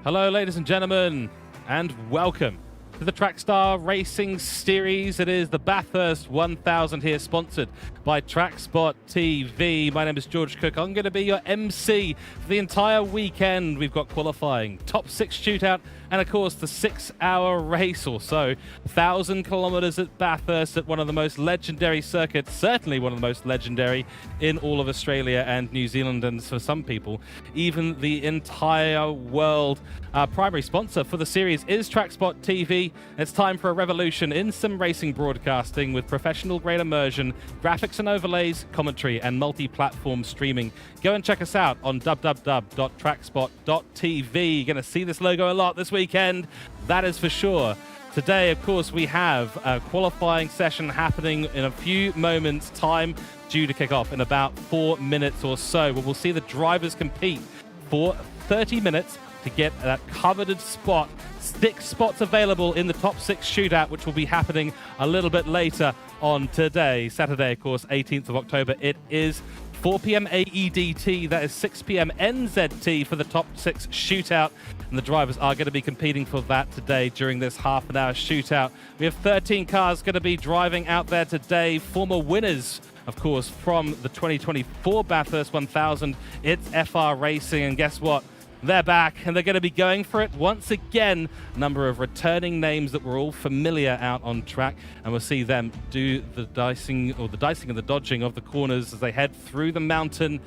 Hello, ladies and gentlemen, and welcome to the Trackstar Racing Series. It is the Bathurst 1000 here, sponsored by TrackSpotTV. My name is George Cook. I'm going to be your MC for the entire weekend. We've got qualifying, top 6 shootout, and of course the 6-hour race or so. 1,000 kilometers at Bathurst, at one of the most legendary circuits, certainly one of the most legendary in all of Australia and New Zealand, and for some people, even the entire world. Our primary sponsor for the series is TrackSpotTV. It's time for a revolution in sim racing broadcasting with professional grade immersion, graphics and overlays, commentary, and multi-platform streaming. Go and check us out on www.trackspot.tv. You're going to see this logo a lot this weekend, that is for sure. Today, of course, we have a qualifying session happening in a few moments' time, due to kick off in about 4 minutes or so, where we'll see the drivers compete for 30 minutes to get that coveted spot. 6 spots available in the top 6 shootout, which will be happening a little bit later on today, Saturday, of course, 18th of October. It is 4 p.m. AEDT, that is 6 p.m. NZT for the top 6 shootout, and the drivers are going to be competing for that today during this half-an-hour shootout. We have 13 cars going to be driving out there today, former winners, of course, from the 2024 Bathurst 1000. It's FR Racing, and guess what? They're back, and they're going to be going for it once again. A number of returning names that we're all familiar out on track, and we'll see them do the dicing and the dodging of the corners as they head through the mountain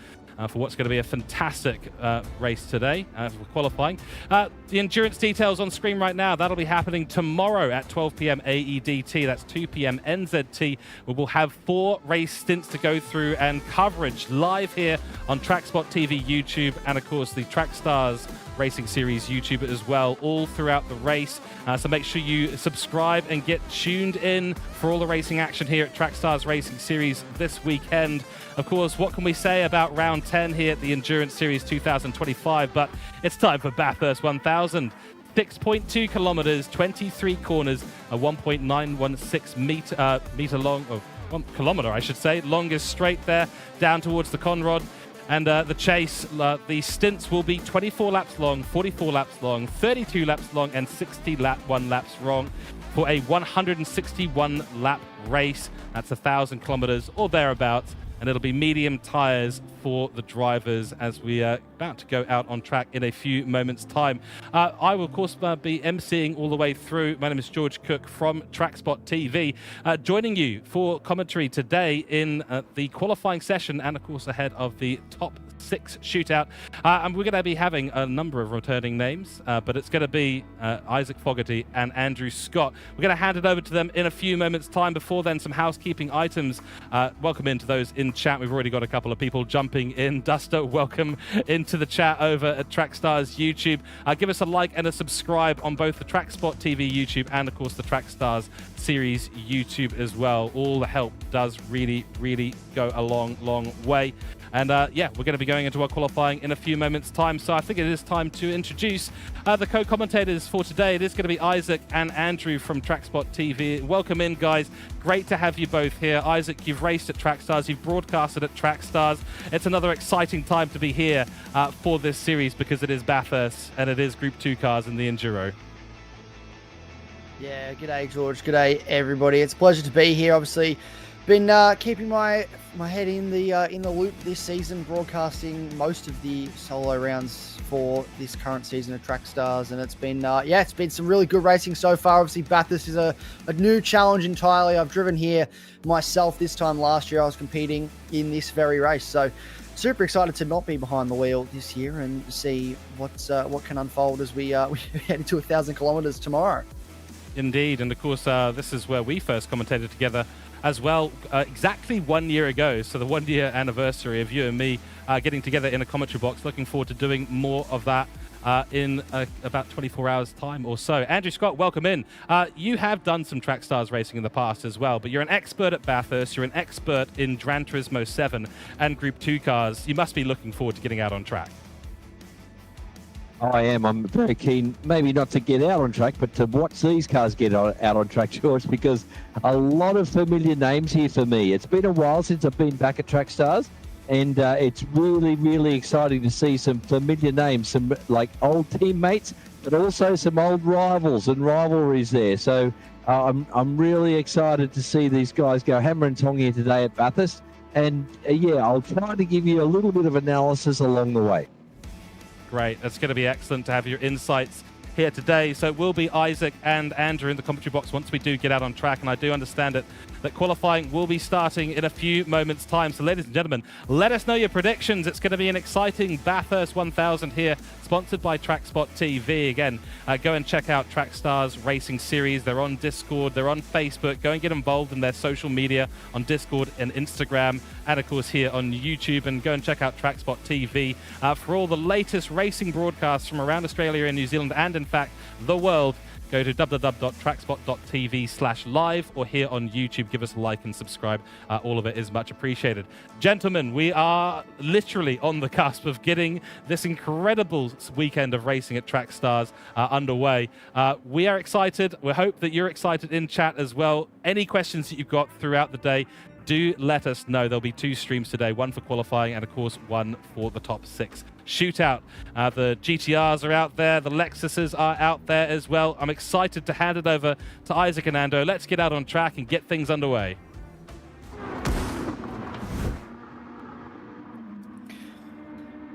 for what's going to be a fantastic race today for qualifying. The endurance details on screen right now. That'll be happening tomorrow at 12 p.m. AEDT. That's 2 p.m. NZT. We will have 4 race stints to go through and coverage live here on TrackSpotTV YouTube, and of course the Trackstars Racing Series YouTube as well, all throughout the race. So make sure you subscribe and get tuned in for all the racing action here at Trackstars Racing Series this weekend. Of course, what can we say about round 10 here at the Endurance Series 2025? But it's time for Bathurst 1000. 6.2 kilometers, 23 corners, a 1.916 meter long, or 1 kilometer, I should say, longest straight there down towards the Conrod. And the chase, the stints will be 24 laps long, 44 laps long, 32 laps long, and 61 laps long for a 161 lap race. That's 1,000 kilometers or thereabouts. And it'll be medium tires for the drivers as we are about to go out on track in a few moments' time. I will, of course, be emceeing all the way through. My name is George Cook from TrackSpotTV, joining you for commentary today in the qualifying session and, of course, ahead of the top 6 shootout. And we're going to be having a number of returning names, but it's going to be Isaac Fogarty and Andrew Scott. We're going to hand it over to them in a few moments' time. Before then, some housekeeping items. Welcome into those in chat. We've already got a couple of people jumping in. Duster, welcome into the chat over at Trackstars YouTube. Give us a like and a subscribe on both the TrackSpotTV YouTube and, of course, the Trackstars Series YouTube as well. All the help does really, really go a long, long way. And yeah, we're going to be going into our qualifying in a few moments' time. So I think it is time to introduce the co-commentators for today. It is going to be Isaac and Andrew from TrackSpotTV. Welcome in, guys. Great to have you both here. Isaac, you've raced at Trackstars. You've broadcasted at Trackstars. It's another exciting time to be here for this series because it is Bathurst and it is Group 2 cars in the Enduro. Yeah, g'day, George. G'day, everybody. It's a pleasure to be here. Obviously, been keeping my head in the loop this season, broadcasting most of the solo rounds for this current season of Trackstars, and it's been it's been some really good racing so far. Obviously, Bathurst is a new challenge entirely. I've driven here myself this time last year. I was competing in this very race, so super excited to not be behind the wheel this year and see what can unfold as we head into 1,000 kilometers tomorrow. Indeed, and of course, this is where we first commentated together as well, exactly 1 year ago. So the 1 year anniversary of you and me getting together in a commentary box. Looking forward to doing more of that in about 24 hours time or so. Andrew Scott, welcome in. You have done some Trackstars racing in the past as well, but you're an expert at Bathurst. You're an expert in Gran Turismo 7 and Group 2 cars. You must be looking forward to getting out on track. I am. I'm very keen, maybe not to get out on track, but to watch these cars get out on track, George, because a lot of familiar names here for me. It's been a while since I've been back at Trackstars, and it's really, really exciting to see some familiar names, some like old teammates but also some old rivals and rivalries there. So I'm really excited to see these guys go hammer and tong here today at Bathurst. And yeah, I'll try to give you a little bit of analysis along the way. Great. It's going to be excellent to have your insights here today. So it will be Isaac and Andrew in the commentary box once we do get out on track. And I do understand it that qualifying will be starting in a few moments' time. So ladies and gentlemen, let us know your predictions. It's going to be an exciting Bathurst 1000 here, sponsored by TrackSpotTV. Again, go and check out Trackstars Racing Series. They're on Discord, they're on Facebook. Go and get involved in their social media on Discord and Instagram, and of course here on YouTube. And go and check out TrackSpotTV for all the latest racing broadcasts from around Australia and New Zealand, and in fact the world. Go to www.trackspot.tv/live or here on YouTube. Give us a like and subscribe. All of it is much appreciated. Gentlemen, we are literally on the cusp of getting this incredible weekend of racing at Trackstars underway. We are excited. We hope that you're excited in chat as well. Any questions that you've got throughout the day, do let us know. There'll be 2 streams today, one for qualifying and of course one for the top 6 shootout. The GTRs are out there, the Lexuses are out there as well. I'm excited to hand it over to Isaac and Ando. Let's get out on track and get things underway.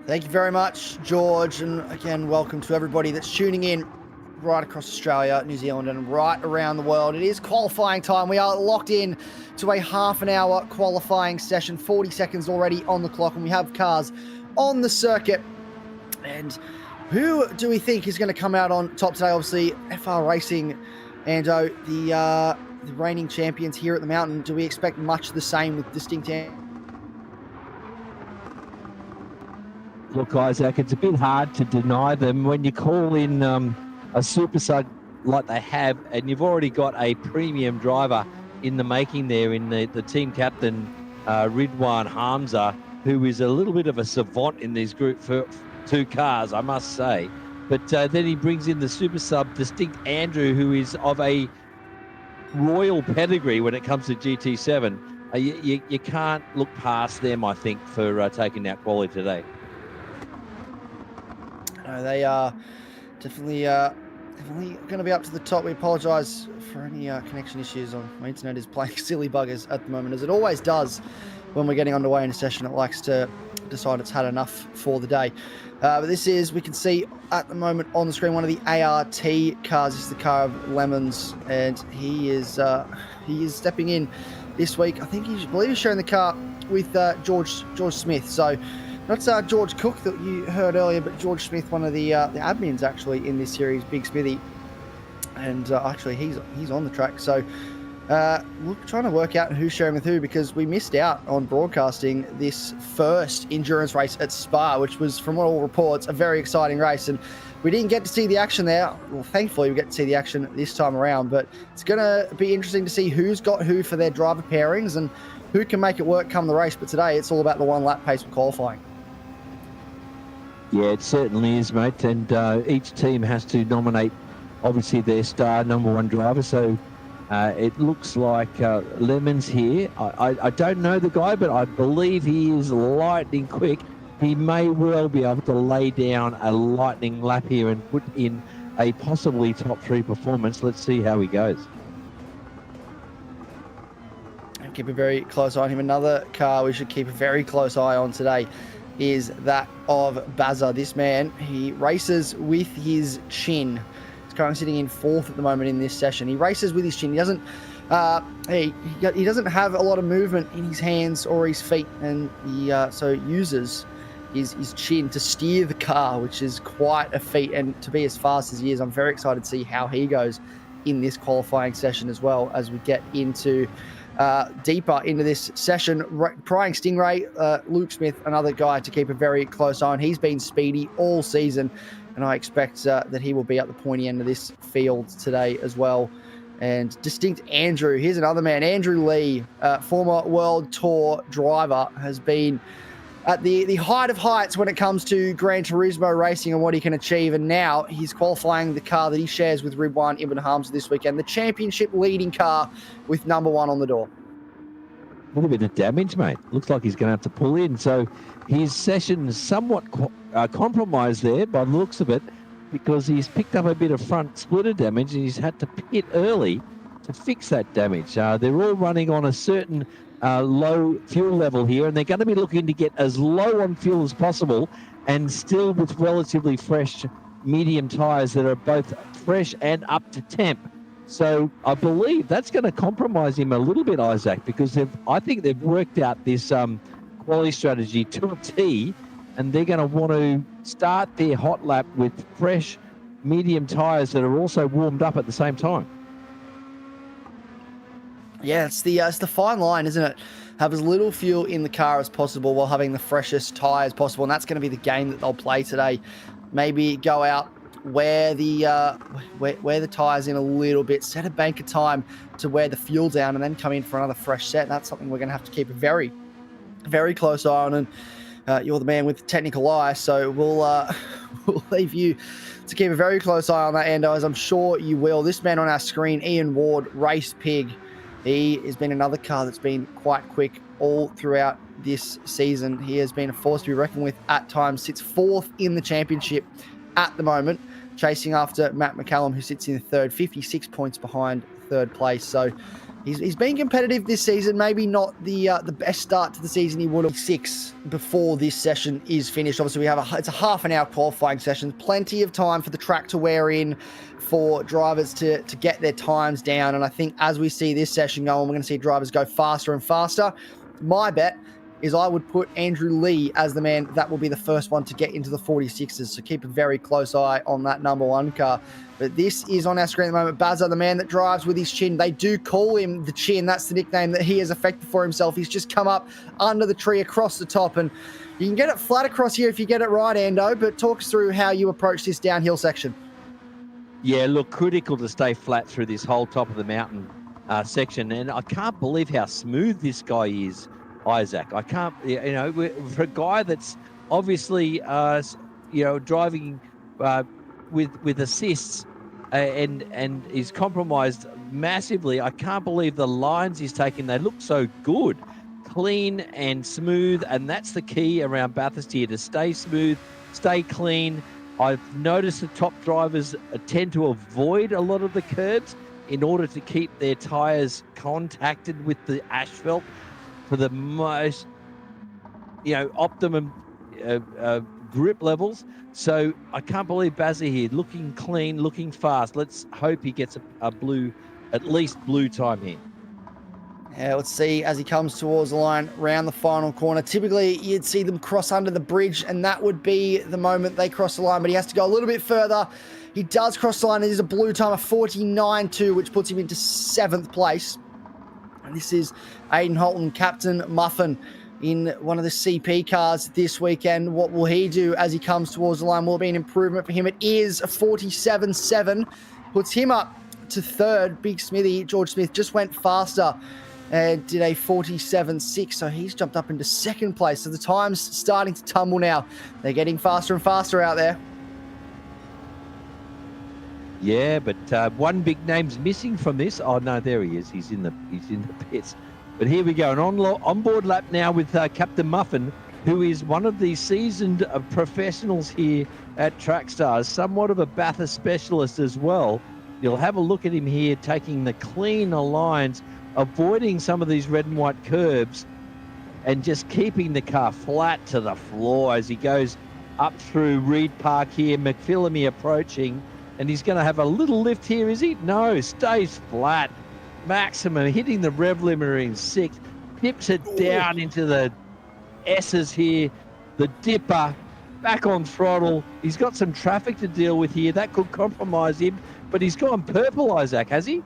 Thank you very much, George, and again, welcome to everybody that's tuning in right across Australia, New Zealand, and right around the world. It is qualifying time. We are locked in to a half-an-hour qualifying session, 40 seconds already on the clock, and we have cars on the circuit. And who do we think is going to come out on top today? Obviously, FR Racing, Ando, the reigning champions here at the mountain. Do we expect much the same with distinct? Look, Isaac, it's a bit hard to deny them when you call in a super sub like they have, and you've already got a premium driver in the making there in the team captain, Ridwan Hamza, who is a little bit of a savant in these Group 2 cars, I must say. But then he brings in the super sub distinct Andrew, who is of a royal pedigree when it comes to GT7. You can't look past them, I think, for taking out quality today. No, they are definitely going to be up to the top. We apologise for any connection issues. My internet is playing silly buggers at the moment, as it always does when we're getting underway in a session. It likes to decide it's had enough for the day. But this is, we can see at the moment on the screen, one of the ART cars. This is the car of Lemons, and he is stepping in this week. I believe he's sharing the car with George Smith. So not George Cook that you heard earlier, but George Smith, one of the admins actually in this series, Big Smithy. And actually he's on the track. So we're trying to work out who's sharing with who, because we missed out on broadcasting this first endurance race at Spa, which was, from all reports, a very exciting race. And we didn't get to see the action there. Well, thankfully, we get to see the action this time around. But it's going to be interesting to see who's got who for their driver pairings and who can make it work come the race. But today, it's all about the one lap pace for qualifying. Yeah, it certainly is, mate. And each team has to nominate, obviously, their star number 1 driver. So it looks like Lemons here. I don't know the guy, but I believe he is lightning quick. He may well be able to lay down a lightning lap here and put in a possibly top 3 performance. Let's see how he goes. Keep a very close eye on him. Another car we should keep a very close eye on today is that of Bazza. This man, he races with his chin. He's currently sitting in 4th at the moment in this session. He races with his chin. He doesn't he doesn't have a lot of movement in his hands or his feet, and he so uses his chin to steer the car, which is quite a feat. And to be as fast as he is, I'm very excited to see how he goes in this qualifying session as well, as we get into deeper into this session. Prying Stingray, Luke Smith, another guy to keep a very close eye on. He's been speedy all season, and I expect that he will be at the pointy end of this field today as well. And distinct Andrew, here's another man, Andrew Lee, former World Tour driver, has been at the height of heights when it comes to Gran Turismo racing and what he can achieve. And now he's qualifying the car that he shares with Ridwan Ibn Hamza this weekend, the championship leading car with number 1 on the door. A little bit of damage, mate. Looks like he's going to have to pull in. So his session is somewhat compromised there by the looks of it. because he's picked up a bit of front splitter damage and he's had to pit early to fix that damage. They're all running on a certain low fuel level here, and they're going to be looking to get as low on fuel as possible and still with relatively fresh medium tyres that are both fresh and up to temp. So I believe that's going to compromise him a little bit, Isaac, because I think they've worked out this quality strategy to a T, and they're going to want to start their hot lap with fresh medium tyres that are also warmed up at the same time. Yeah, it's the fine line, isn't it? Have as little fuel in the car as possible while having the freshest tyres possible, and that's going to be the game that they'll play today. Maybe go out, wear the tyres in a little bit, set a bank of time to wear the fuel down, and then come in for another fresh set. That's something we're going to have to keep a very, very close eye on. And you're the man with the technical eye, so we'll leave you to keep a very close eye on that end, as I'm sure you will. This man on our screen, Ian Ward, Race Pig. He has been another car that's been quite quick all throughout this season. He has been a force to be reckoned with at times. Sits fourth in the championship at the moment, chasing after Matt McCallum, who sits in third, 56 points behind third place. So he's been competitive this season. Maybe not the best start to the season he would have. 6 before this session is finished. Obviously, it's a half an hour qualifying session. Plenty of time for the track to wear in, for drivers to get their times down. And I think as we see this session go on, we're going to see drivers go faster and faster. My bet is I would put Andrew Lee as the man that will be the first one to get into the 46s. So keep a very close eye on that number 1 car. But this is on our screen at the moment. Bazza, the man that drives with his chin. They do call him the Chin. That's the nickname that he has affected for himself. He's just come up under the tree across the top. And you can get it flat across here if you get it right, Ando. But talk us through how you approach this downhill section. Yeah, look, critical to stay flat through this whole top of the mountain section. And I can't believe how smooth this guy is, Isaac. I can't, for a guy that's obviously, driving with assists and is compromised massively. I can't believe the lines he's taking. They look so good, clean and smooth. And that's the key around Bathurst here, to stay smooth, stay clean. I've noticed the top drivers tend to avoid a lot of the curbs in order to keep their tyres contacted with the asphalt for the most, optimum grip levels. So I can't believe Bazza here, looking clean, looking fast. Let's hope he gets at least blue time here. Yeah, let's see as he comes towards the line, round the final corner. Typically, you'd see them cross under the bridge, and that would be the moment they cross the line, but he has to go a little bit further. He does cross the line. It is a blue time of 49.2, which puts him into 7th place. And this is Aidan Holton, Captain Muffin, in one of the CP cars this weekend. What will he do as he comes towards the line? Will it be an improvement for him? It is a 47.7, puts him up to 3rd. Big Smithy, George Smith, just went faster and did a 47.6, so he's jumped up into 2nd place. So the time's starting to tumble now. They're getting faster and faster out there. Yeah, but one big name's missing from this. Oh no, there he is. He's in the pits. But here we go, an onboard lap now with Captain Muffin, who is one of the seasoned professionals here at Trackstars, somewhat of a Bathurst specialist as well. You'll have a look at him here, taking the cleaner lines, avoiding some of these red and white curbs, and just keeping the car flat to the floor as he goes up through Reed Park here. McPhillamy approaching, and he's going to have a little lift here, is he? No, stays flat. Maximum, hitting the rev limiter in 6th, dips it down into the S's here. The dipper, back on throttle. He's got some traffic to deal with here. That could compromise him, but he's gone purple, Isaac, has he?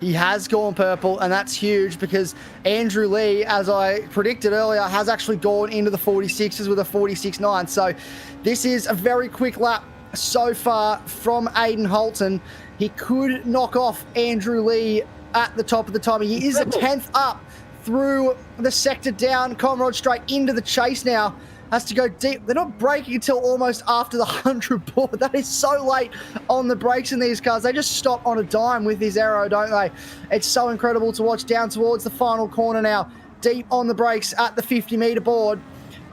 He has gone purple, and that's huge because Andrew Lee, as I predicted earlier, has actually gone into the 46s with a 46.9. So this is a very quick lap so far from Aidan Holton. He could knock off Andrew Lee at the top of the time. He is a 10th up through the sector down. Conrod straight into the chase now. Has to go deep. They're not braking until almost after the 100 board. That is so late on the brakes in these cars. They just stop on a dime with this aero, don't they? It's so incredible to watch down towards the final corner now. Deep on the brakes at the 50-meter board.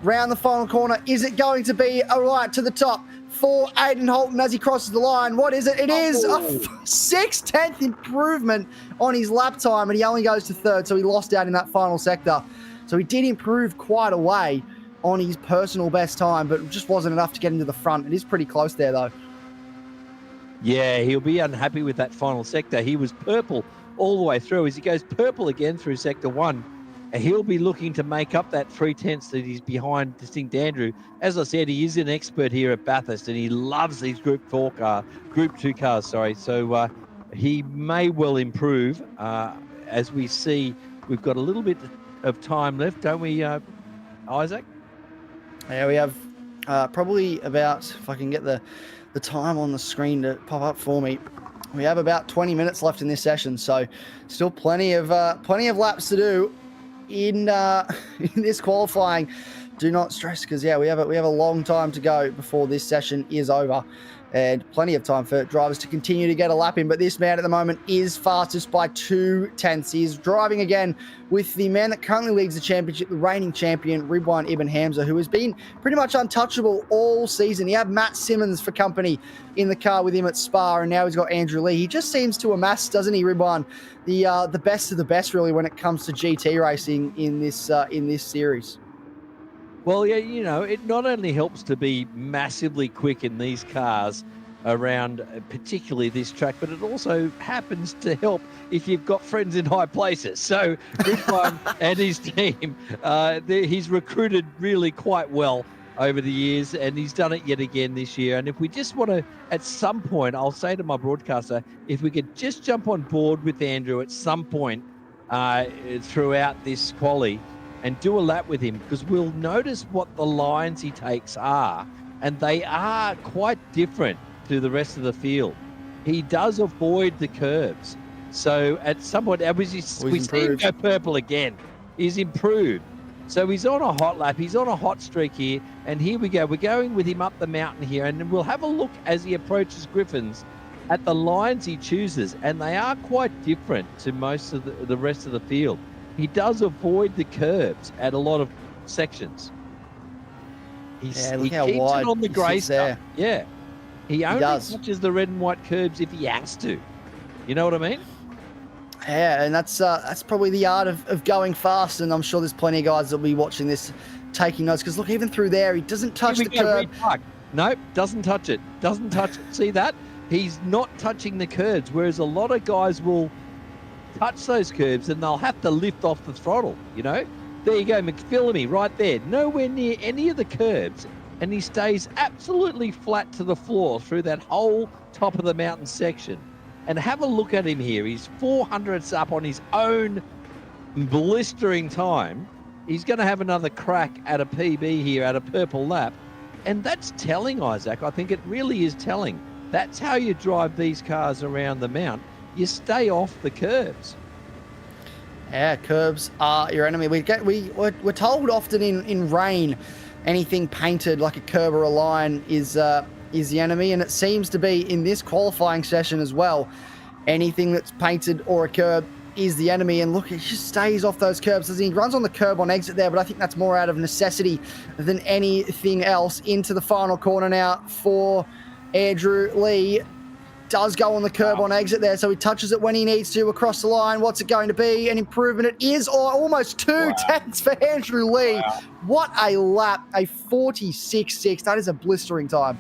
Round the final corner. Is it going to be a right to the top? for Aiden Holton as he crosses the line. What is it? It is a 6/10 improvement on his lap time, and he only goes to third, so he lost out in that final sector. So he did improve quite a way on his personal best time, but it just wasn't enough to get into the front. It is pretty close there, though. Yeah, he'll be unhappy with that final sector. He was purple all the way through. As he goes purple again through sector 1, he'll be looking to make up that 3/10 that he's behind Distinct Andrew. As I said, he is an expert here at Bathurst, and he loves these Group 2 cars. So he may well improve. As we see, we've got a little bit of time left, don't we, Isaac? Yeah, we have probably about, if I can get the time on the screen to pop up for me, we have about 20 minutes left in this session. So still plenty of laps to do in this qualifying. Do not stress, because yeah, we have a long time to go before this session is over, and plenty of time for drivers to continue to get a lap in. But this man at the moment is fastest by 2/10. He's driving again with the man that currently leads the championship, the reigning champion, Ridwan Ibn Hamza, who has been pretty much untouchable all season. He had Matt Simmons for company in the car with him at Spa, and now he's got Andrew Lee. He just seems to amass, doesn't he, Ridwan, the best of the best, really, when it comes to GT racing in this series. Well, yeah, you know, it not only helps to be massively quick in these cars around particularly this track, but it also happens to help if you've got friends in high places. So Ridwan and his team, he's recruited really quite well over the years, and he's done it yet again this year. And if we just want to, at some point, I'll say to my broadcaster, if we could just jump on board with Andrew at some point throughout this quali, and do a lap with him, because we'll notice what the lines he takes are, and they are quite different to the rest of the field. He does avoid the curves. So at some point, we see him go purple again. He's improved. So he's on a hot lap. He's on a hot streak here. And here we go. We're going with him up the mountain here, and we'll have a look as he approaches Griffins at the lines he chooses, and they are quite different to most of the rest of the field. He does avoid the curves at a lot of sections. He keeps it on the grey stuff. Yeah. He only touches the red and white curbs if he has to. You know what I mean? Yeah, and that's probably the art of going fast, and I'm sure there's plenty of guys that will be watching this taking notes, because look, even through there, he doesn't touch the curb. Nope, doesn't touch it. Doesn't touch it. See that? He's not touching the curbs, whereas a lot of guys will touch those curbs and they'll have to lift off the throttle, you know? There you go, McPhillamy right there, nowhere near any of the curbs, and he stays absolutely flat to the floor through that whole top of the mountain section. And have a look at him here. He's 400ths up on his own blistering time. He's going to have another crack at a PB here at a purple lap. And that's telling, Isaac. I think it really is telling. That's how you drive these cars around the mount. You stay off the curbs. Yeah, curbs are your enemy. We're told often in rain, anything painted like a curb or a line is the enemy, and it seems to be in this qualifying session as well. Anything that's painted or a curb is the enemy, and look, he just stays off those curbs. He runs on the curb on exit there, but I think that's more out of necessity than anything else. Into the final corner now for Andrew Lee. Does go on the curb on exit there, so he touches it when he needs to across the line. What's it going to be? An improvement. It is almost 2/10 for Andrew Lee. Wow. What a lap, a 46.6. That is a blistering time.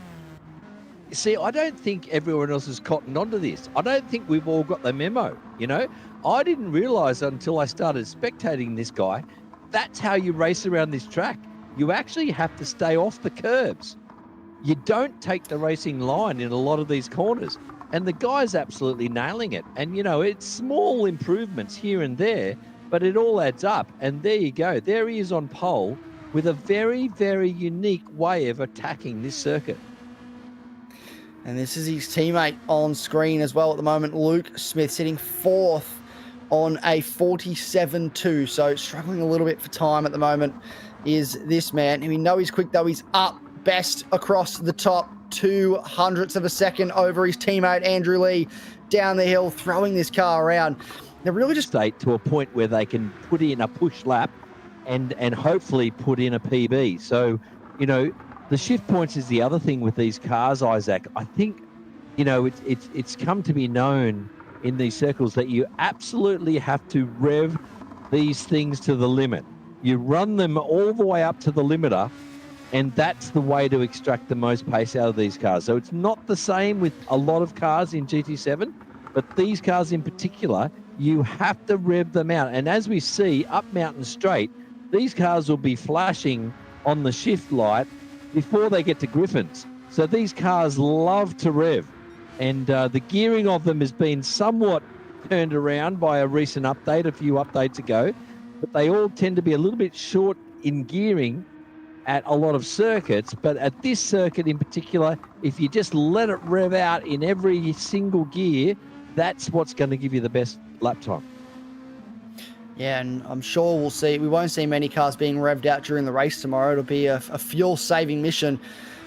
See, I don't think everyone else has cottoned onto this. I don't think we've all got the memo, you know? I didn't realise until I started spectating this guy, that's how you race around this track. You actually have to stay off the curbs. You don't take the racing line in a lot of these corners. And the guy's absolutely nailing it. And, you know, it's small improvements here and there, but it all adds up. And there you go. There he is on pole with a very, very unique way of attacking this circuit. And this is his teammate on screen as well at the moment, Luke Smith, sitting fourth on a 47.2. So struggling a little bit for time at the moment is this man. And we know he's quick, though. He's up best across the top, 200ths of a second over his teammate Andrew Lee down the hill, throwing this car around. They're really just state to a point where they can put in a push lap and hopefully put in a PB. So, you know, the shift points is the other thing with these cars, Isaac. I think, it's come to be known in these circles that you absolutely have to rev these things to the limit. You run them all the way up to the limiter, and that's the way to extract the most pace out of these cars. So it's not the same with a lot of cars in GT7, but these cars in particular, you have to rev them out. And as we see up Mountain Straight, these cars will be flashing on the shift light before they get to Griffins. So these cars love to rev. And the gearing of them has been somewhat turned around by a recent update, a few updates ago, but they all tend to be a little bit short in gearing at a lot of circuits. But at this circuit in particular, if you just let it rev out in every single gear, that's what's going to give you the best lap time. Yeah, and I'm sure we won't see many cars being revved out during the race tomorrow. It'll be a fuel-saving mission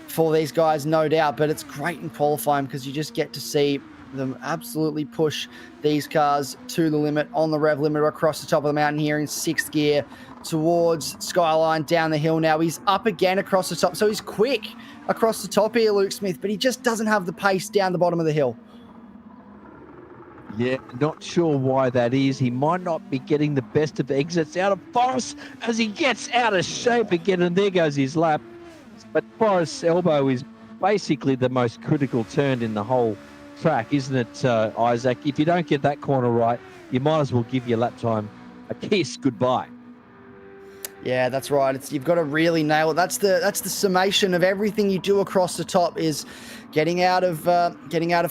for these guys, no doubt, but it's great in qualifying because you just get to see them absolutely push these cars to the limit on the rev limiter across the top of the mountain here in sixth gear towards Skyline down the hill. Now he's up again across the top, so he's quick across the top here, Luke Smith, but he just doesn't have the pace down the bottom of the hill. Yeah, not sure why that is. He might not be getting the best of exits out of Forrest as he gets out of shape again, and there goes his lap. But Forrest's elbow is basically the most critical turn in the whole track, isn't it, Isaac? If you don't get that corner right, you might as well give your lap time a kiss goodbye. Yeah, that's right. You've got to really nail it. That's the summation of everything you do across the top is getting out of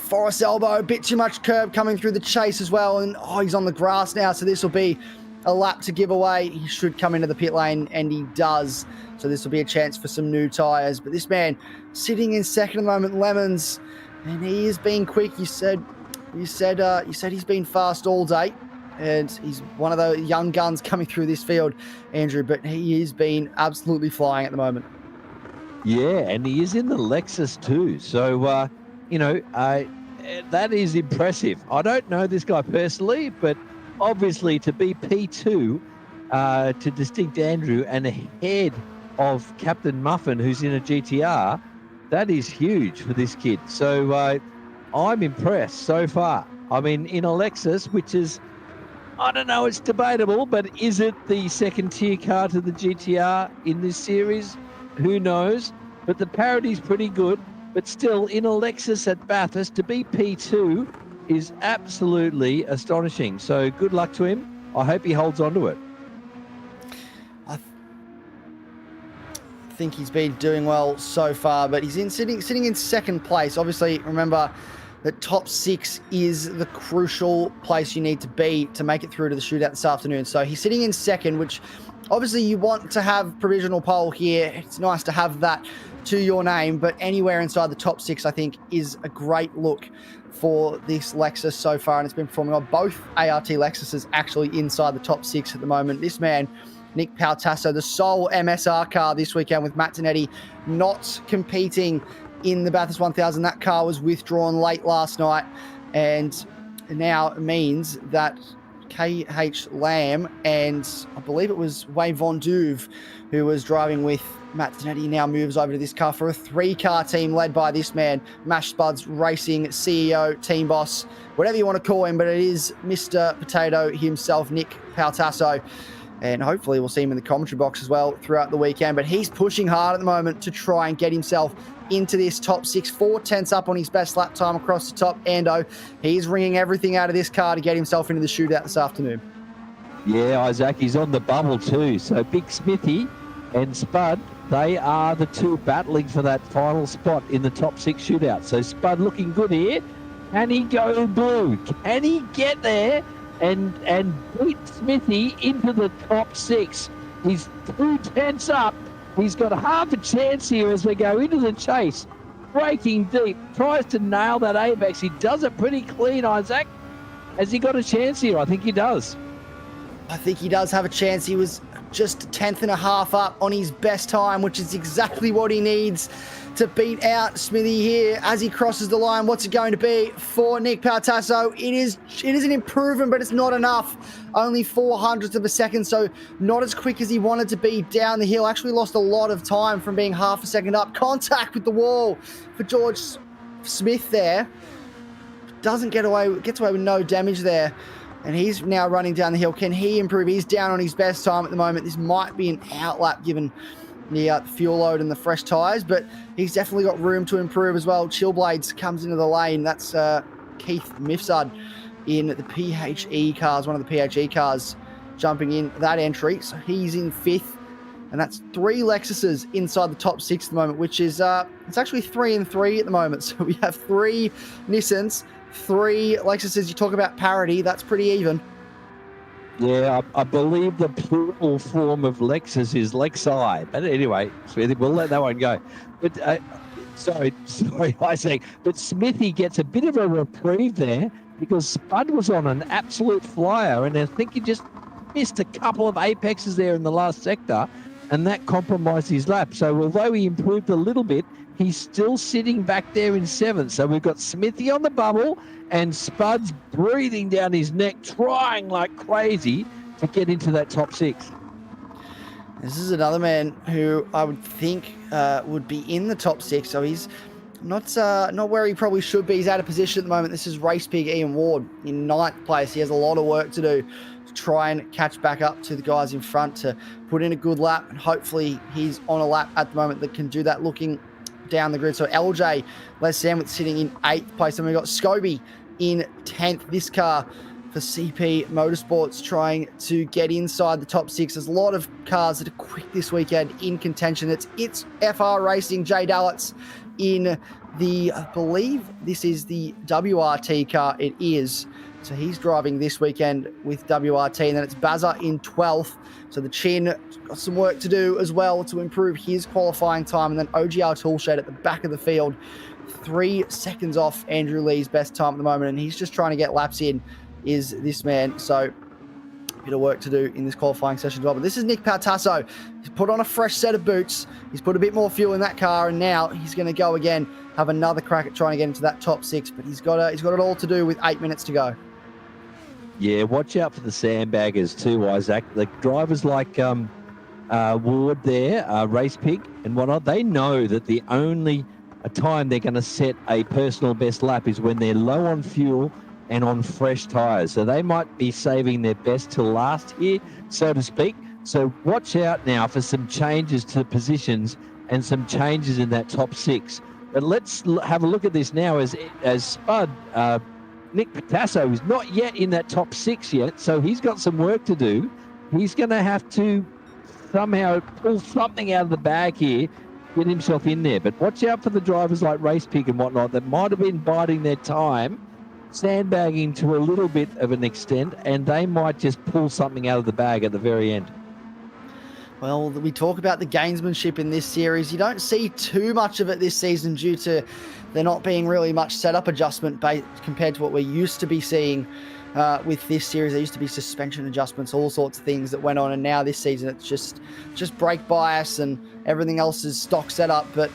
Forrest's elbow. A bit too much curb coming through the chase as well, and he's on the grass now, so this will be a lap to give away. He should come into the pit lane, and he does. So this will be a chance for some new tyres. But this man sitting in second at the moment, Lemons, and he is being quick. You said he's been fast all day, and he's one of the young guns coming through this field, Andrew. But he is been absolutely flying at the moment. Yeah, and he is in the Lexus too. So that is impressive. I don't know this guy personally, but obviously to be P2 to distinct Andrew and ahead of Captain Muffin, who's in a GTR, that is huge for this kid. So I'm impressed so far. I mean, in a Lexus, which is, I don't know, it's debatable, but is it the second tier car to the GTR in this series? Who knows? But the parity's pretty good. But still, in a Lexus at Bathurst, to be P2 is absolutely astonishing. So good luck to him. I hope he holds on to it. I think he's been doing well so far, but he's sitting in second place. Obviously, remember that top 6 is the crucial place you need to be to make it through to the shootout this afternoon. So he's sitting in second, which obviously you want to have provisional pole here. It's nice to have that to your name, but anywhere inside the top 6, I think, is a great look for this Lexus so far, and it's been performing on both ART Lexuses actually inside the top 6 at the moment. This man, Nick Pautasso, the sole MSR car this weekend with Matt Tonetti not competing in the Bathurst 1000. That car was withdrawn late last night, and now it means that KH Lamb and I believe it was Wayne Von Duve who was driving with Matt Tonetti now moves over to this car for a 3-car team led by this man, Mash Spuds Racing CEO, team boss, whatever you want to call him, but it is Mr. Potato himself, Nick Pautasso. And hopefully we'll see him in the commentary box as well throughout the weekend. But he's pushing hard at the moment to try and get himself into this top 6. 4/10 up on his best lap time across the top. Ando, he's wringing everything out of this car to get himself into the shootout this afternoon. Yeah, Isaac, he's on the bubble too. So Big Smithy and Spud, they are the two battling for that final spot in the top 6 shootout. So Spud looking good here. Can he go blue? Can he get there and beat Smithy into the top 6? He's 2/10 up. He's got half a chance here as we go into the chase. Braking deep, tries to nail that apex. He does it pretty clean, Isaac. Has he got a chance here? I think he does. I think he does have a chance. He was just a tenth and a half up on his best time, which is exactly what he needs to beat out Smithy here as he crosses the line. What's it going to be for Nick Pautasso? It is an improvement, but it's not enough. Only 0.04 of a second, so not as quick as he wanted to be down the hill. Actually lost a lot of time from being half a second up. Contact with the wall for George Smith there. Gets away with no damage there. And he's now running down the hill. Can he improve? He's down on his best time at the moment. This might be an outlap given the fuel load and the fresh tyres, but he's definitely got room to improve as well. Chillblades comes into the lane. That's Keith Mifsud in the PHE cars, one of the PHE cars jumping in that entry. So he's in 5th, and that's 3 Lexuses inside the top 6 at the moment, which is, it's actually 3 and 3 at the moment. So we have 3 Nissans, 3 Lexuses. You talk about parity, that's pretty even. Yeah, I believe the plural form of Lexus is Lexi. But anyway, Smithy, we'll let that one go. But sorry, Isaac. But Smithy gets a bit of a reprieve there because Spud was on an absolute flyer, and I think he just missed a couple of apexes there in the last sector, and that compromised his lap. So although he improved a little bit, he's still sitting back there in 7th. So we've got Smithy on the bubble and Spud's breathing down his neck, trying like crazy to get into that top 6. This is another man who I would think would be in the top 6. So he's not where he probably should be. He's out of position at the moment. This is Race Pig Ian Ward in 9th place. He has a lot of work to do to try and catch back up to the guys in front to put in a good lap. And hopefully he's on a lap at the moment that can do that looking down the grid. So LJ Les Sandwich sitting in 8th place, and we've got Scobie in 10th. This car for CP Motorsports trying to get inside the top 6. There's a lot of cars that are quick this weekend in contention. It's FR Racing, Jay Dallets in the, I believe this is the WRT car. It is. So he's driving this weekend with WRT, and then it's Bazza in 12th. So the Chin got some work to do as well to improve his qualifying time. And then OGR Toolshed at the back of the field, 3 seconds off Andrew Lee's best time at the moment. And he's just trying to get laps in, is this man. So a bit of work to do in this qualifying session as well. But this is Nick Pautasso. He's put on a fresh set of boots. He's put a bit more fuel in that car, and now he's going to go again, have another crack at trying to get into that top 6. But he's got it all to do with 8 minutes to go. Yeah, watch out for the sandbaggers too, Isaac. The drivers like Ward there, Race Pig and whatnot, they know that the only time they're going to set a personal best lap is when they're low on fuel and on fresh tyres. So they might be saving their best till last here, so to speak. So watch out now for some changes to the positions and some changes in that top 6. But let's have a look at this now as Spud, Nick Pautasso is not yet in that top 6 yet, so he's got some work to do. He's going to have to somehow pull something out of the bag here, get himself in there. But watch out for the drivers like Race Pig and whatnot that might have been biding their time, sandbagging to a little bit of an extent, and they might just pull something out of the bag at the very end. Well, we talk about the gamesmanship in this series. You don't see too much of it this season due to there not being really much setup adjustment compared to what we're used to be seeing with this series. There used to be suspension adjustments, all sorts of things that went on, and now this season it's just brake bias and everything else is stock setup. But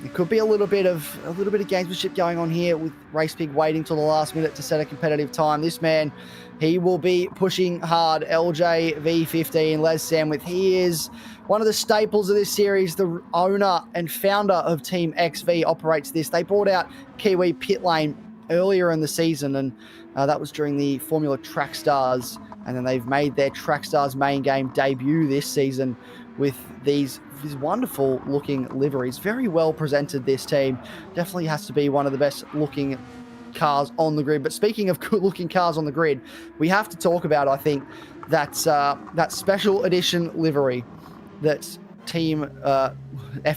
it could be a little bit of gamesmanship going on here with Race Pig waiting till the last minute to set a competitive time. This man, he will be pushing hard. LJ V15, Les Sandwich. He is one of the staples of this series. The owner and founder of Team XV operates this. They brought out Kiwi Pit Lane earlier in the season, and that was during the Formula Track Stars. And then they've made their Track Stars main game debut this season with these wonderful looking liveries. Very well presented, this team. Definitely has to be one of the best looking cars on the grid. But speaking of good looking cars on the grid, we have to talk about, I think, that special edition livery that Team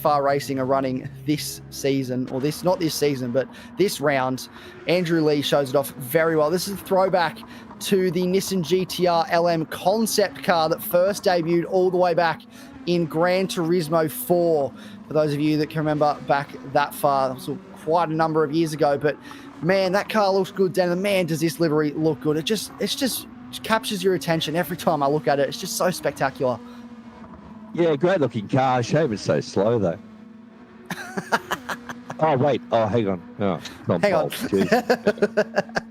FR Racing are running this season, or not this season, but this round. Andrew Lee shows it off very well. This is a throwback to the Nissan GTR LM concept car that first debuted all the way back in Gran Turismo 4. For those of you that can remember back that far, that was quite a number of years ago. But man, that car looks good, Dan. And man, does this livery look good. It just captures your attention every time I look at it. It's just so spectacular. Yeah, great looking car. Shame it's so slow though. Oh wait. Oh, hang on. Oh, not Hang on. Jeez.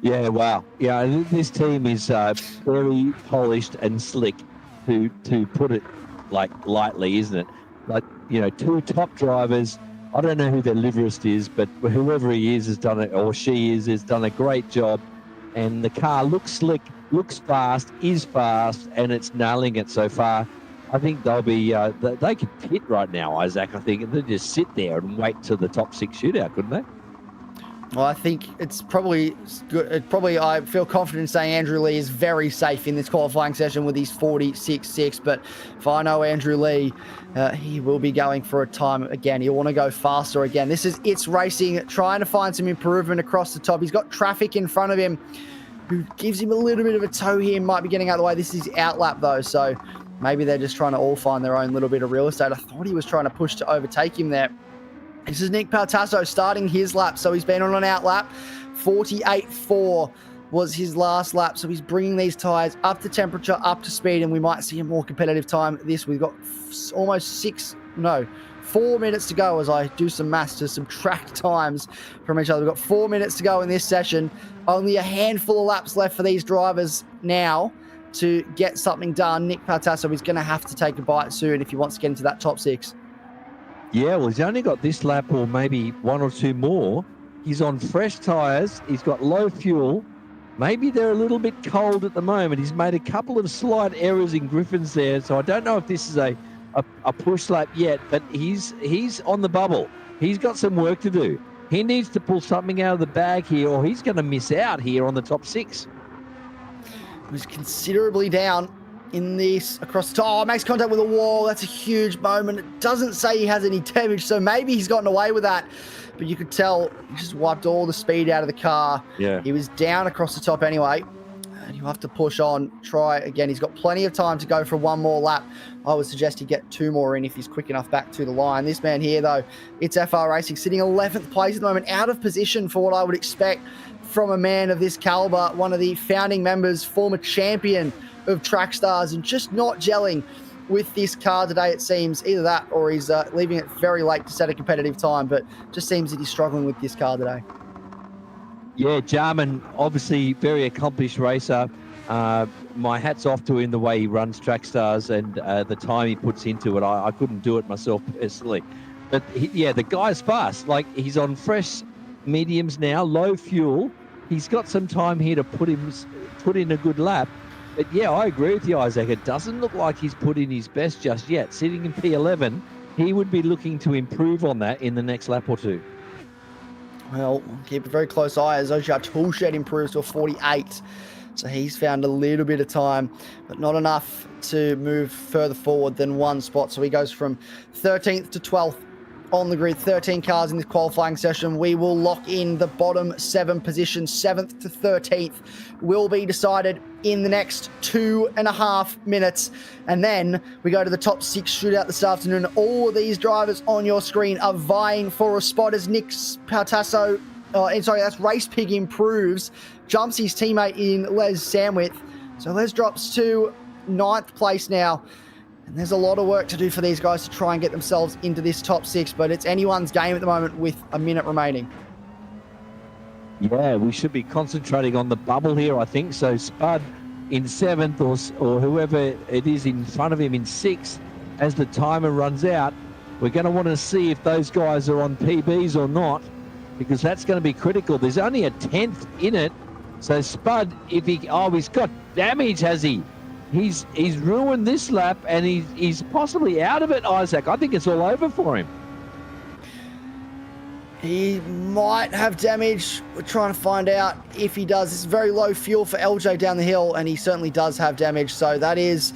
Yeah. Wow. Yeah. This team is very polished and slick, to put it like lightly, isn't it? Like, you know, two top drivers. I don't know who their liverist is, but whoever he is has done it, or she is, has done a great job. And the car looks slick, looks fast, is fast, and it's nailing it so far. I think they'll be, they could pit right now, Isaac, I think, and they just sit there and wait till the top 6 shootout, couldn't they? Well, I think it's probably good. I feel confident in saying Andrew Lee is very safe in this qualifying session with his 46.6. But if I know Andrew Lee, he will be going for a time again. He'll want to go faster again. This is It's Racing, trying to find some improvement across the top. He's got traffic in front of him, who gives him a little bit of a tow here. Might be getting out of the way. This is outlap though, so maybe they're just trying to all find their own little bit of real estate. I thought he was trying to push to overtake him there. This is Nick Paltasso starting his lap, so he's been on an out lap. 48.4 was his last lap, so he's bringing these tyres up to temperature, up to speed, and we might see a more competitive time. We've got almost 4 minutes to go as I do some maths to subtract times from each other. We've got 4 minutes to go in this session. Only a handful of laps left for these drivers now to get something done. Nick Paltasso is going to have to take a bite soon if he wants to get into that top 6. Yeah, well, he's only got this lap or maybe one or two more. He's on fresh tyres. He's got low fuel. Maybe they're a little bit cold at the moment. He's made a couple of slight errors in Griffin's there, so I don't know if this is a push lap yet, but he's on the bubble. He's got some work to do. He needs to pull something out of the bag here, or he's going to miss out here on the top 6. He's considerably down in this across the top. Oh, makes contact with a wall. That's a huge moment. It doesn't say he has any damage, so maybe he's gotten away with that. But you could tell he just wiped all the speed out of the car. Yeah. He was down across the top anyway. And he'll have to push on, try again. He's got plenty of time to go for one more lap. I would suggest he get 2 more in if he's quick enough back to the line. This man here, though, It's FR Racing, sitting 11th place at the moment, out of position for what I would expect from a man of this caliber, one of the founding members, former champion of Track Stars, and just not gelling with this car today, it seems. Either that or he's leaving it very late to set a competitive time, but just seems that he's struggling with this car today. Yeah, Jarman, obviously very accomplished racer. My hat's off to him, the way he runs Track Stars and the time he puts into it. I couldn't do it myself personally. But the guy's fast. Like, he's on fresh mediums now, low fuel. He's got some time here to put in a good lap. But yeah, I agree with you, Isaac. It doesn't look like he's put in his best just yet. Sitting in P11, he would be looking to improve on that in the next lap or two. Well, keep a very close eye as Oshar Toolshed improves to a 48. So he's found a little bit of time, but not enough to move further forward than one spot. So he goes from 13th to 12th on the grid. 13 cars in this qualifying session. We will lock in the bottom 7 positions. 7th to 13th will be decided in the next 2.5 minutes. And then we go to the top 6 shootout this afternoon. All of these drivers on your screen are vying for a spot as Nick Paltasso, that's Race Pig, improves, jumps his teammate in Les Samwith. So Les drops to 9th place now. And there's a lot of work to do for these guys to try and get themselves into this top 6, but it's anyone's game at the moment with a minute remaining. Yeah, we should be concentrating on the bubble here, I think. So Spud in 7th or whoever it is in front of him in 6th as the timer runs out. We're going to want to see if those guys are on PBs or not, because that's going to be critical. There's only a 10th in it. So Spud, he's got damage, has he? He's ruined this lap, and he's possibly out of it, Isaac. I think it's all over for him. He might have damage. We're trying to find out if he does. It's very low fuel for LJ down the hill, and he certainly does have damage. So that is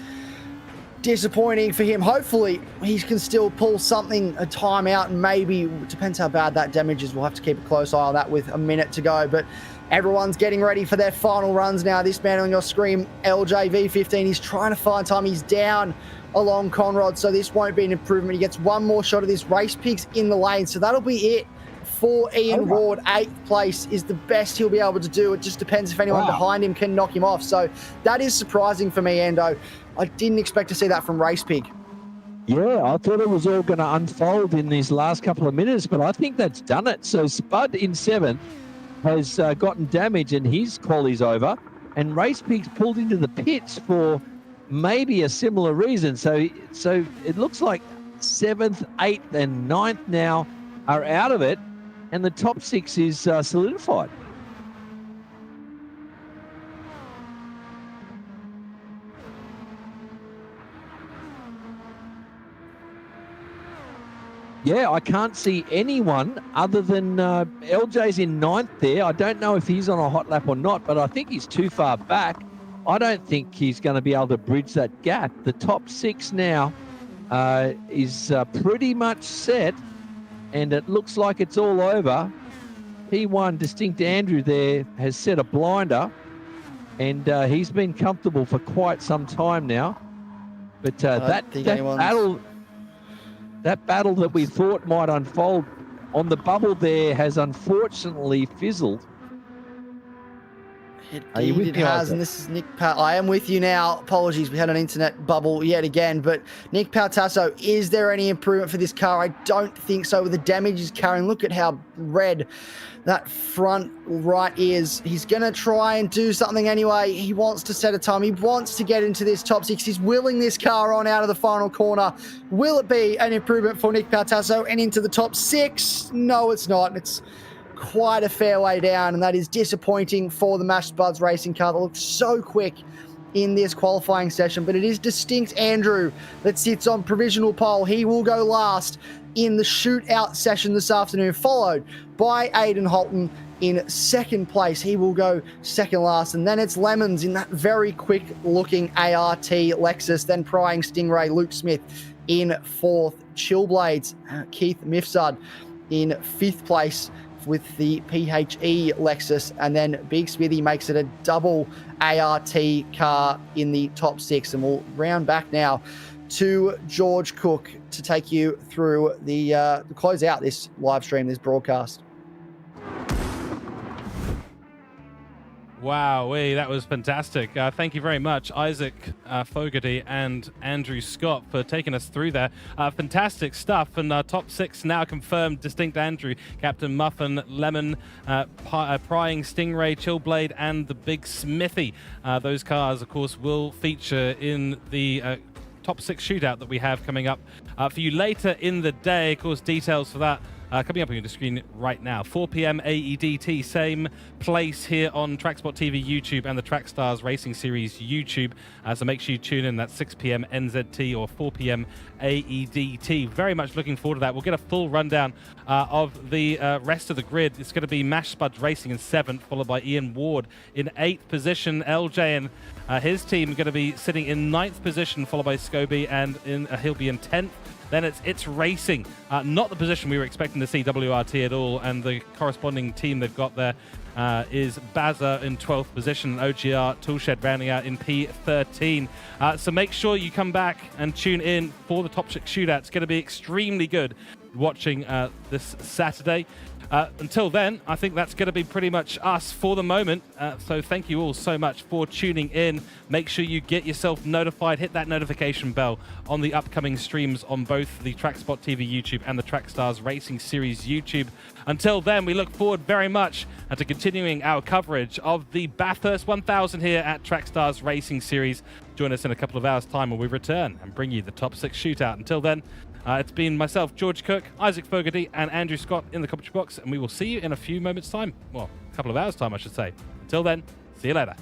disappointing for him. Hopefully, he can still pull something, a time out, and maybe, it depends how bad that damage is. We'll have to keep a close eye on that with a minute to go. But everyone's getting ready for their final runs now. This man on your screen, LJ V15, he's trying to find time. He's down along Conrad, so this won't be an improvement. He gets one more shot of this. Race Pig's in the lane, so that'll be it for Ian Ward. 8th place is the best he'll be able to do. It just depends if anyone behind him can knock him off. So that is surprising for me, Endo. I didn't expect to see that from Race Pig. Yeah, I thought it was all going to unfold in these last couple of minutes, but I think that's done it. So Spud in 7th has gotten damage and his quali's over, and Race Pig's pulled into the pits for maybe a similar reason. So it looks like 7th, 8th, and 9th now are out of it, and the top 6 is solidified. Yeah, I can't see anyone other than LJ's in 9th there. I don't know if he's on a hot lap or not, but I think he's too far back. I don't think he's going to be able to bridge that gap. The top 6 now is pretty much set, and it looks like it's all over. P1 Distinct Andrew there has set a blinder, and he's been comfortable for quite some time now. But that battle that we thought might unfold on the bubble there has unfortunately fizzled. It has, and this is Nick I am with you now. Apologies, we had an internet bubble yet again, but Nick Pautasso, is there any improvement for this car? I don't think so with the damage he's carrying. Look at how red that front right is. He's going to try and do something anyway. He wants to set a time. He wants to get into this top 6. He's willing this car on out of the final corner. Will it be an improvement for Nick Pautasso and into the top 6? No, it's not. It's quite a fair way down, and that is disappointing for the Mash Spuds racing car that looks so quick in this qualifying session. But it is Distinct Andrew that sits on provisional pole. He will go last in the shootout session this afternoon, followed by Aiden Holton in 2nd place. He will go 2nd last, and then it's Lemons in that very quick looking ART Lexus, then Prying Stingray Luke Smith in 4th, Chillblades Keith Mifsud in 5th place with the PHE Lexus, and then Big Smithy makes it a double ART car in the top 6. And we'll round back now to George Cook to take you through the close out this live stream, this broadcast. Wow, that was fantastic. Thank you very much, Isaac Fogarty and Andrew Scott, for taking us through there. Fantastic stuff. And top 6 now confirmed. Distinct Andrew, Captain Muffin, Lemon, Prying Stingray, Chillblade, and the Big Smithy. Those cars, of course, will feature in the top 6 shootout that we have coming up for you later in the day. Of course, details for that coming up on your screen right now. 4 p.m. AEDT, same place here on TrackSpotTV YouTube and the Trackstars Racing Series YouTube. So make sure you tune in. That's 6 p.m. NZT or 4 p.m. AEDT. Very much looking forward to that. We'll get a full rundown of the rest of the grid. It's going to be Mash Spuds Racing in 7th, followed by Ian Ward in 8th position. LJ and his team are going to be sitting in 9th position, followed by Scobie, and he'll be in 10th. Then it's Racing, not the position we were expecting to see WRT at all, and the corresponding team they've got there is Bazza in 12th position, OGR Toolshed rounding out in P13. So make sure you come back and tune in for the top 6 shootout. It's going to be extremely good watching this Saturday. Until then, I think that's going to be pretty much us for the moment. So thank you all so much for tuning in. Make sure you get yourself notified. Hit that notification bell on the upcoming streams on both the TrackSpotTV YouTube and the Trackstars Racing Series YouTube. Until then, we look forward very much to continuing our coverage of the Bathurst 1000 here at Trackstars Racing Series. Join us in a couple of hours' time when we return and bring you the top 6 shootout. Until then, it's been myself, George Cook, Isaac Fogarty, and Andrew Scott in the commentary box, and we will see you in a few moments' time. Well, a couple of hours' time, I should say. Until then, see you later.